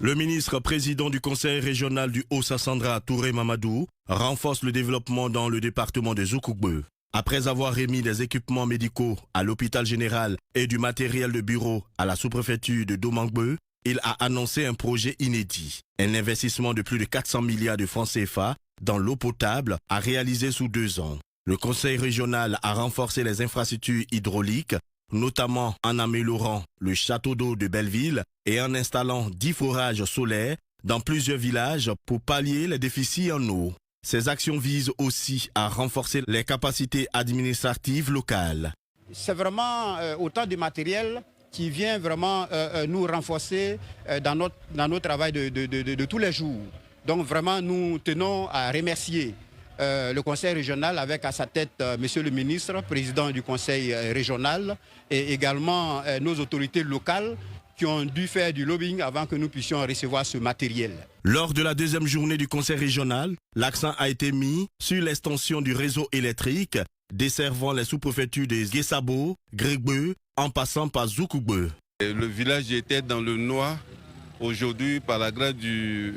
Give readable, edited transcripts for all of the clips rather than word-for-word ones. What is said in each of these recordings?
Le ministre président du conseil régional du Haut-Sassandra, Touré Mamadou, renforce le développement dans le département de Zoukougbe. Après avoir remis des équipements médicaux à l'hôpital général et du matériel de bureau à la sous-préfecture de Domangbe, il a annoncé un projet inédit. Un investissement de plus de 400 milliards de francs CFA dans l'eau potable à réaliser sous 2 ans. Le conseil régional a renforcé les infrastructures hydrauliques, notamment en améliorant le château d'eau de Belleville et en installant 10 forages solaires dans plusieurs villages pour pallier les déficits en eau. Ces actions visent aussi à renforcer les capacités administratives locales. C'est vraiment autant de matériel qui vient vraiment nous renforcer dans notre travail de tous les jours. Donc vraiment, nous tenons à remercier le conseil régional avec à sa tête monsieur le ministre, président du conseil régional, et également nos autorités locales qui ont dû faire du lobbying avant que nous puissions recevoir ce matériel. Lors de la deuxième journée du conseil régional, l'accent a été mis sur l'extension du réseau électrique desservant les sous-préfectures de Guessabo, Grigbe, en passant par Zoukougbe. Le village était dans le noir. Aujourd'hui, par la grâce du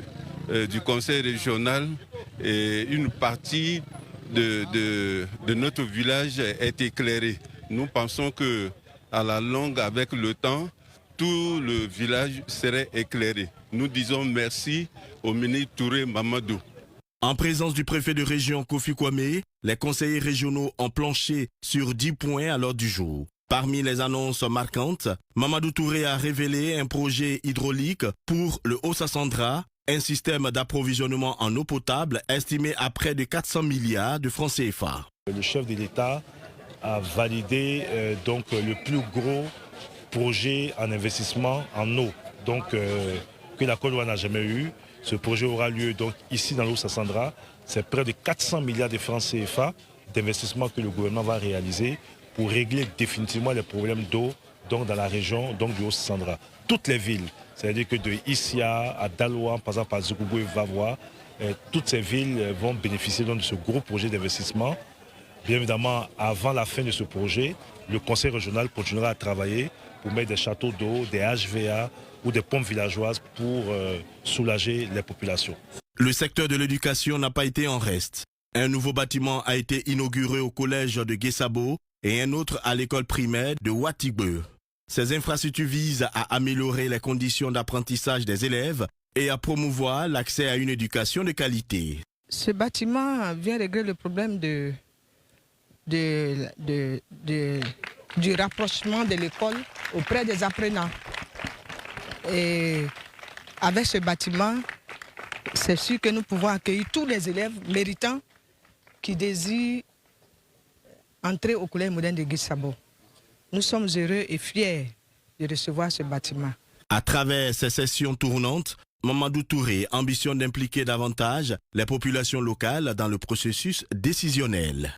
conseil régional, et une partie de notre village est éclairée. Nous pensons que à la longue, avec le temps, tout le village serait éclairé. Nous disons merci au ministre Touré Mamadou. En présence du préfet de région Kofi Kwame, les conseillers régionaux ont planché sur 10 points à l'ordre du jour. Parmi les annonces marquantes, Mamadou Touré a révélé un projet hydraulique pour le Haut-Sassandra, un système d'approvisionnement en eau potable estimé à près de 400 milliards de francs CFA. Le chef de l'État a validé le plus gros projet en investissement en eau que la Côte d'Ivoire n'a jamais eu. Ce projet aura lieu donc ici dans le Haut-Sassandra. C'est près de 400 milliards de francs CFA d'investissement que le gouvernement va réaliser pour régler définitivement les problèmes d'eau dans la région du Haut-Sassandra. Toutes les villes, c'est-à-dire que de Issia à Daloa, en passant par Zoukougbe et Vavois, toutes ces villes vont bénéficier de ce gros projet d'investissement. Bien évidemment, avant la fin de ce projet, le conseil régional continuera à travailler pour mettre des châteaux d'eau, des HVA ou des pompes villageoises pour soulager les populations. Le secteur de l'éducation n'a pas été en reste. Un nouveau bâtiment a été inauguré au collège de Guessabo et un autre à l'école primaire de Watigbe. Ces infrastructures visent à améliorer les conditions d'apprentissage des élèves et à promouvoir l'accès à une éducation de qualité. Ce bâtiment vient régler le problème du rapprochement de l'école auprès des apprenants. Et avec ce bâtiment, c'est sûr que nous pouvons accueillir tous les élèves méritants qui désirent entrer au collège moderne de Guessabo. Nous sommes heureux et fiers de recevoir ce bâtiment. À travers ces sessions tournantes, Mamadou Touré ambitionne d'impliquer davantage les populations locales dans le processus décisionnel.